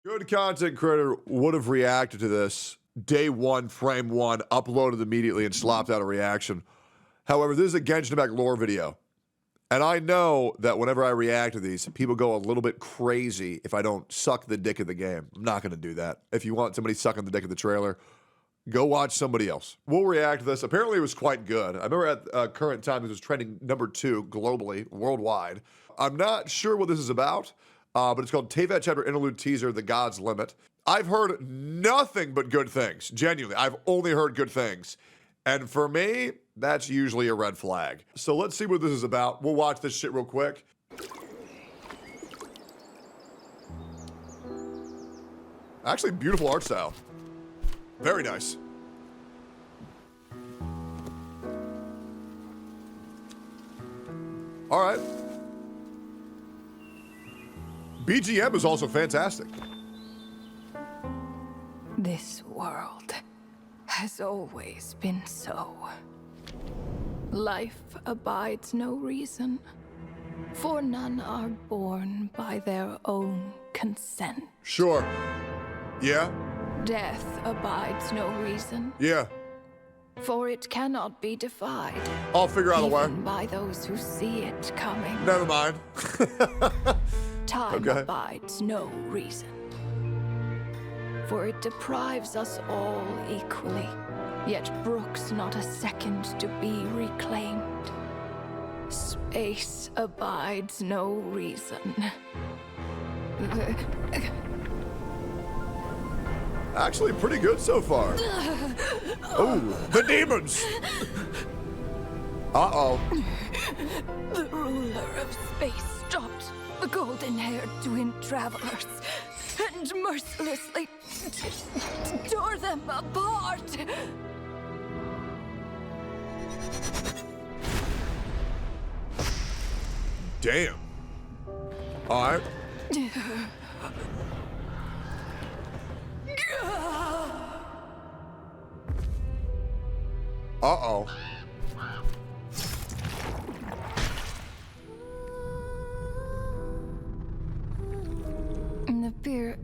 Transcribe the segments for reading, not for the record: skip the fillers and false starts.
Good content creator would have reacted to this day one, frame one, uploaded immediately and slopped out a reaction. However, this is a Genshin Impact lore video. And I know that whenever I react to these, people go a little bit crazy if I don't suck the dick of the game. I'm not going to do that. If you want somebody sucking the dick of the trailer, go watch somebody else. We'll react to this. Apparently it was quite good. I remember at current time this was trending #2 globally, worldwide. I'm not sure what this is about, but it's called Teyvat Chapter Interlude Teaser, The God's Limit. I've heard nothing but good things. Genuinely, I've only heard good things. And for me, that's usually a red flag. So let's see what this is about. We'll watch this shit real quick. Actually, beautiful art style. Very nice. All right. BGM is also fantastic. This world has always been so. Life abides no reason, for none are born by their own consent. Sure. Yeah. Death abides no reason, Yeah. for it cannot be defied. I'll figure out a way. Even by those who see it coming. Never mind. Time Okay. abides no reason, for it deprives us all equally, yet brooks not a second to be reclaimed. Space abides no reason. Actually, pretty good so far. Oh, the demons! Uh-oh. The ruler of space stopped the golden-haired twin travelers and mercilessly tore them apart. Damn. All right. Uh-oh. The beer...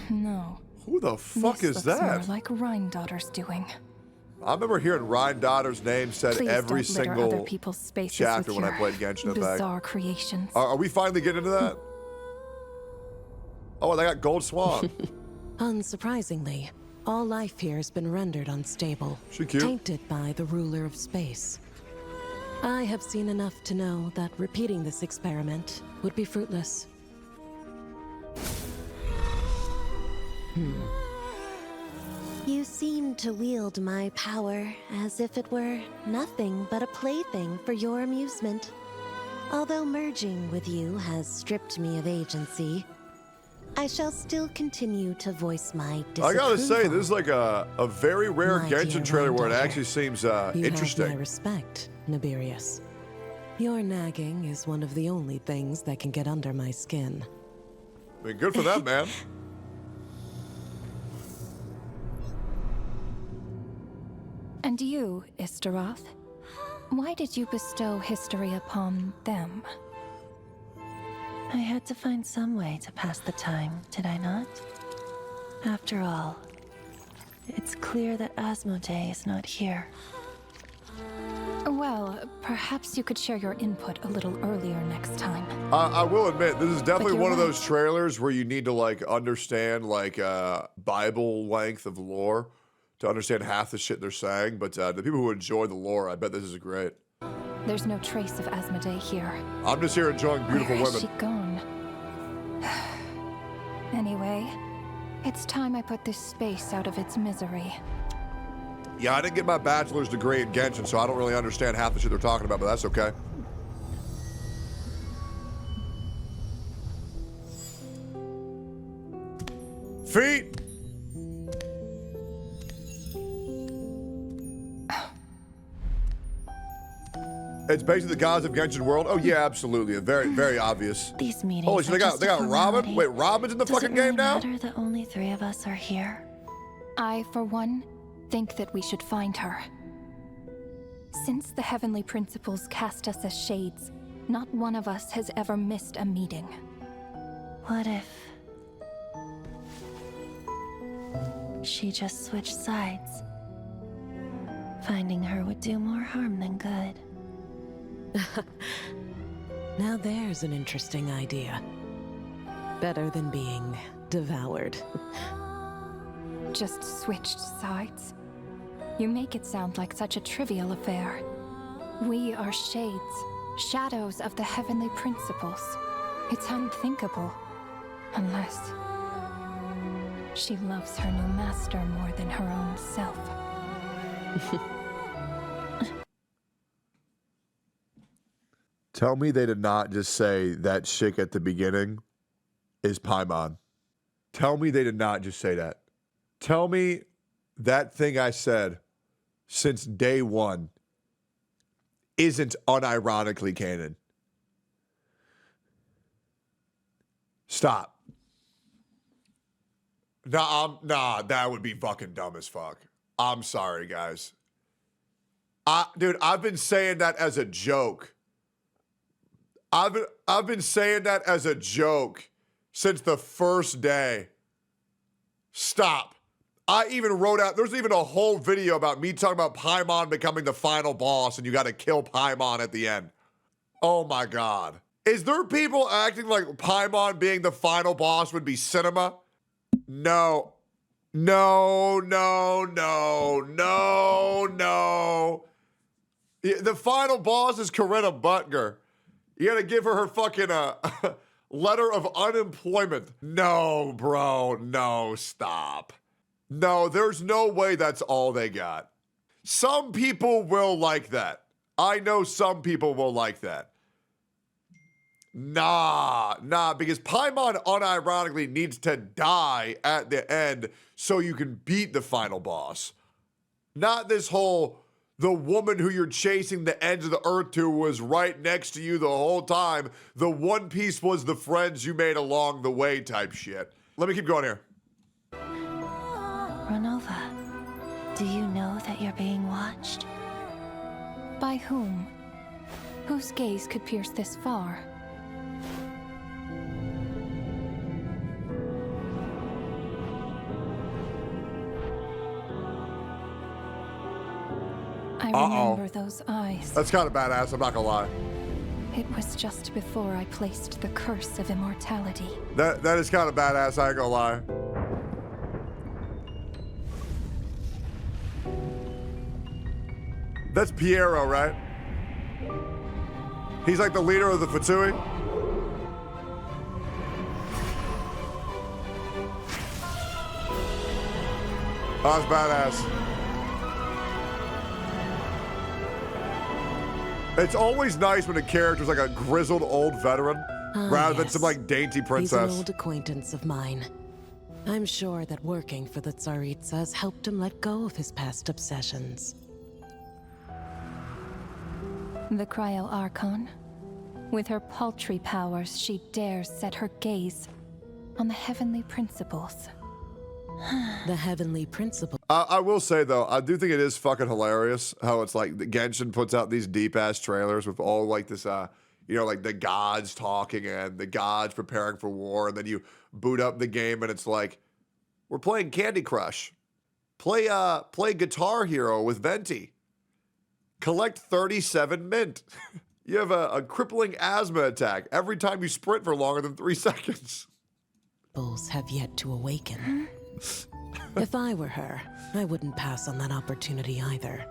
No. Who the fuck This is looks that? more like Rhine-daughter's doing. I remember hearing Ryan Daughter's name said Please every don't litter single other people's spaces chapter with when I your played Genshin Impact. bizarre creations. Are we finally getting into that? Oh, they got Gold Swan. Unsurprisingly, all life here has been rendered unstable, She cute. tainted by the ruler of space. I have seen enough to know that repeating this experiment would be fruitless. You seem to wield my power as if it were nothing but a plaything for your amusement. Although merging with you has stripped me of agency, I shall still continue to voice my I disapproval. gotta say, this is like a very rare My dear Genshin trailer where it Rhine-daughter, actually seems You have my interesting. respect, Nibirius. Your nagging is one of the only things that can get under my skin. I mean, good for them, man. And you, Istaroth, why did you bestow history upon them? I had to find some way to pass the time, did I not? After all, it's clear that Asmodee is not here. Well, perhaps you could share your input a little earlier next time. I will admit, this is definitely you're one of right. those trailers where you need to like understand like Bible length of lore to understand half the shit they're saying. But the people who enjoy the lore, I bet this is great. There's no trace of Asmodee here. I'm just here enjoying beautiful Where has women. she gone? Anyway, it's time I put this space out of its misery. Yeah, I didn't get my bachelor's degree in Genshin, so I don't really understand half the shit they're talking about, but that's okay. Feet! It's basically the gods of Genshin world. Oh yeah, absolutely. Very, very obvious. These meetings Holy shit, are just they got a Robin? formality. Wait, Robin's in the Does fucking it game really now? matter that only 3 of us are here? I, for one, think that we should find her. Since the heavenly principles cast us as shades, not one of us has ever missed a meeting. What if... she just switched sides. Finding her would do more harm than good. Now there's an interesting idea. Better than being devoured. Just switched sides. You make it sound like such a trivial affair. We are shades, shadows of the heavenly principles. It's unthinkable. Unless she loves her new master more than her own self. Tell me they did not just say that chick at the beginning is Paimon. Tell me they did not just say that. Tell me that thing I said since day one isn't unironically canon. Stop. Nah, that would be fucking dumb as fuck. I'm sorry, guys. Dude, I've been saying that as a joke. I've been saying that as a joke since the first day. Stop. I even wrote out, there's even a whole video about me talking about Paimon becoming the final boss and you got to kill Paimon at the end. Oh my God. Is there people acting like Paimon being the final boss would be cinema? No. No, no, no, no, no. The final boss is Corinna Butger. You gotta give her fucking letter of unemployment. No, bro, no, stop. No, there's no way that's all they got. Some people will like that. I know some people will like that. Nah, because Paimon unironically needs to die at the end so you can beat the final boss. Not this whole, the woman who you're chasing the ends of the earth to was right next to you the whole time. The One Piece was the friends you made along the way type shit. Let me keep going here. Renova, do you know that you're being watched? By whom? Whose gaze could pierce this far? I remember those eyes. That's kind of badass, I'm not gonna lie. It was just before I placed the curse of immortality. That is kind of badass, I ain't gonna lie. That's Piero, right? He's like the leader of the Fatui. Oh, that's badass. It's always nice when a character's like a grizzled old veteran rather than some like dainty princess. He's an old acquaintance of mine. I'm sure that working for the Tsaritsa has helped him let go of his past obsessions. The Cryo Archon. With her paltry powers, she dares set her gaze on the heavenly principles. The heavenly principle. I will say though, I do think it is fucking hilarious how it's like Genshin puts out these deep ass trailers with all like this, you know, like the gods talking and the gods preparing for war, and then you boot up the game and it's like, we're playing Candy Crush, play Guitar Hero with Venti, collect 37 mint. You have a crippling asthma attack every time you sprint for longer than 3 seconds. Bulls have yet to awaken. If I were her, I wouldn't pass on that opportunity either.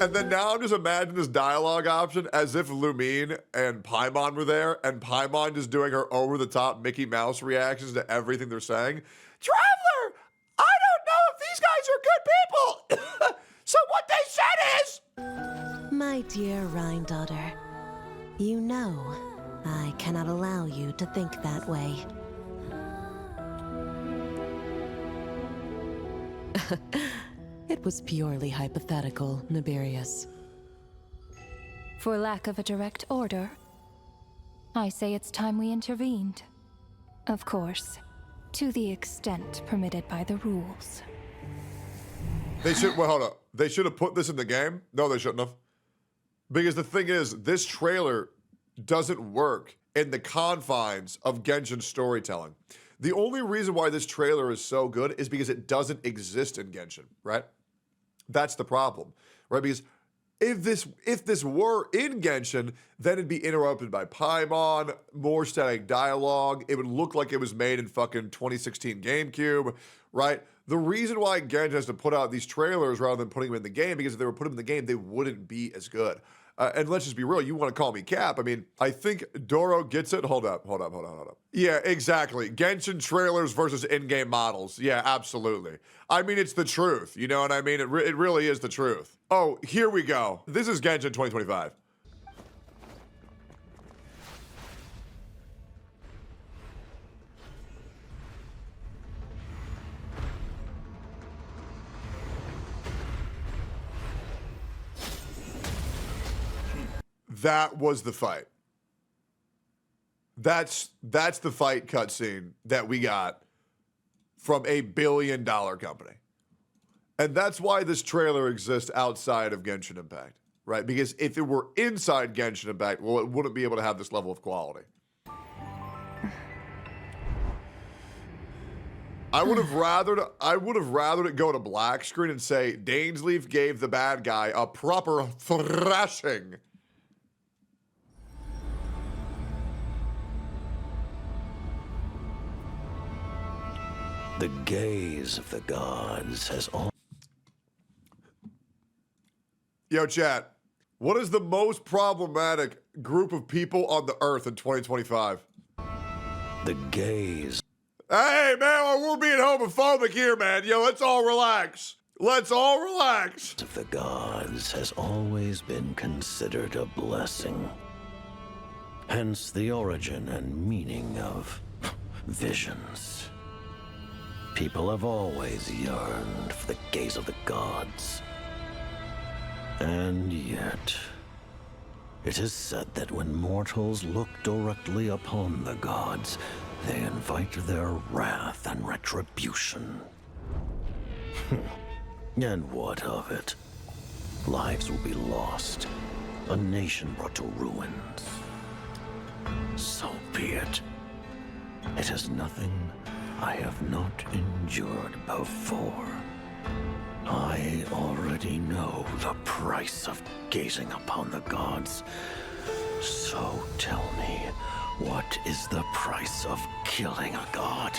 And then now I'm just imagining this dialogue option as if Lumine and Paimon were there, and Paimon just doing her over-the-top Mickey Mouse reactions to everything they're saying. Traveler, I don't know if these guys are good people. So what they said is... My dear Rhine daughter, you know I cannot allow you to think that way. It was purely hypothetical, Nibirius. For lack of a direct order, I say it's time we intervened. Of course, to the extent permitted by the rules. They should, well, hold up. They should have put this in the game? No, they shouldn't have. Because the thing is, this trailer doesn't work in the confines of Genshin storytelling. The only reason why this trailer is so good is because it doesn't exist in Genshin, right? That's the problem, right? Because if this were in Genshin, then it'd be interrupted by Paimon, more static dialogue. It would look like it was made in fucking 2016 GameCube, right? The reason why Genshin has to put out these trailers rather than putting them in the game, because if they were put them in the game, they wouldn't be as good. And let's just be real. You want to call me Cap. I mean, I think Doro gets it. Hold up. Yeah, exactly. Genshin trailers versus in-game models. Yeah, absolutely. I mean, it's the truth. You know what I mean? It really is the truth. Oh, here we go. This is Genshin 2025. That was the fight. That's the fight cutscene that we got from a billion-dollar company. And that's why this trailer exists outside of Genshin Impact, right? Because if it were inside Genshin Impact, well, it wouldn't be able to have this level of quality. I would have rathered it go to black screen and say Dainsleif gave the bad guy a proper thrashing. The gaze of the gods has all. Yo, chat, what is the most problematic group of people on the earth in 2025? The gaze. Hey, man, we're being homophobic here, man. Yo, let's all relax. Let's all relax. Of the gods has always been considered a blessing. Hence the origin and meaning of visions. People have always yearned for the gaze of the gods. And yet, it is said that when mortals look directly upon the gods, they invite their wrath and retribution. And what of it? Lives will be lost, a nation brought to ruins. So be it. It is nothing I have not endured before. I already know the price of gazing upon the gods. So tell me, what is the price of killing a god?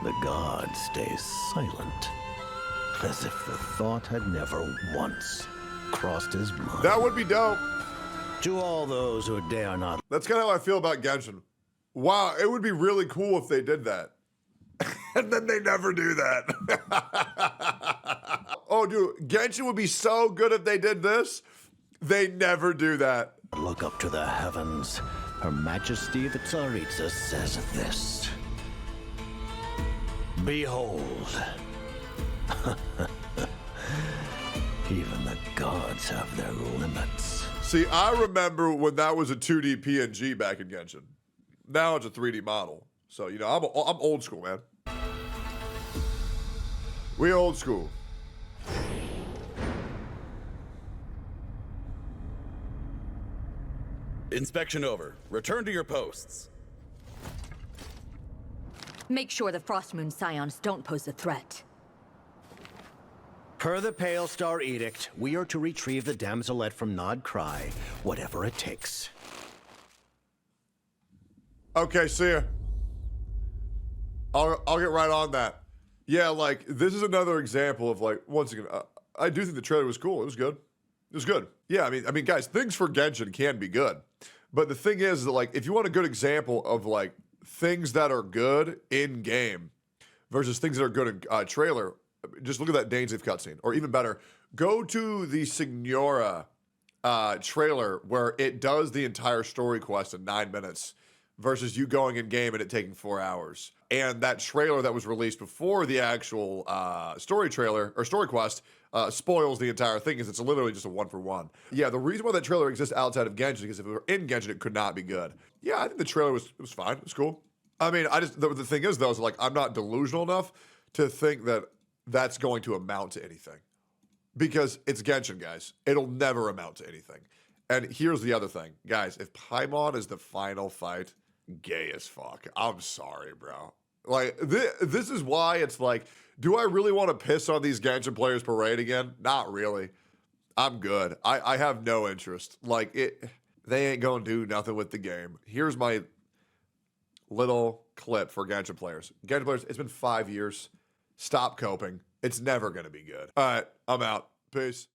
The god stays silent, as if the thought had never once crossed his mind. That would be dope. To all those who dare not. That's kind of how I feel about Genshin. Wow, it would be really cool if they did that. And then they never do that. Oh, dude, Genshin would be so good if they did this. They never do that. Look up to the heavens. Her Majesty the Tsaritsa says this. Behold. Even the gods have their limits. See, I remember when that was a 2D PNG back in Genshin. Now it's a 3D model. So, you know, I'm old school, man. We old school. Inspection over. Return to your posts. Make sure the Frostmoon Scions don't pose a threat. Per the Pale Star Edict, we are to retrieve the damselette from Nod Cry, whatever it takes. Okay, see ya. I'll get right on that. Yeah, like, this is another example of, like, once again, I do think the trailer was cool. It was good. It was good. Yeah, I mean, guys, things for Genshin can be good. But the thing is that, like, if you want a good example of, like, things that are good in-game versus things that are good in trailer, just look at that Dainsleif cutscene. Or even better, go to the Signora trailer where it does the entire story quest in 9 minutes versus you going in-game and it taking 4 hours. And that trailer that was released before the actual story trailer, or story quest, spoils the entire thing because it's literally just a 1-for-1. Yeah, the reason why that trailer exists outside of Genshin is because if it were in Genshin, it could not be good. Yeah, I think the trailer was fine. It was cool. I mean, the thing is, though, is like, I'm not delusional enough to think that that's going to amount to anything. Because it's Genshin, guys. It'll never amount to anything. And here's the other thing. Guys, if Paimon is the final fight, gay as fuck. I'm sorry, bro. Like, this is why it's like, do I really want to piss on these Genshin players parade again? Not really. I'm good. I have no interest. Like, they ain't gonna do nothing with the game. Here's my little clip for Genshin players. Genshin players, it's been 5 years. Stop coping. It's never gonna be good. All right, I'm out. Peace.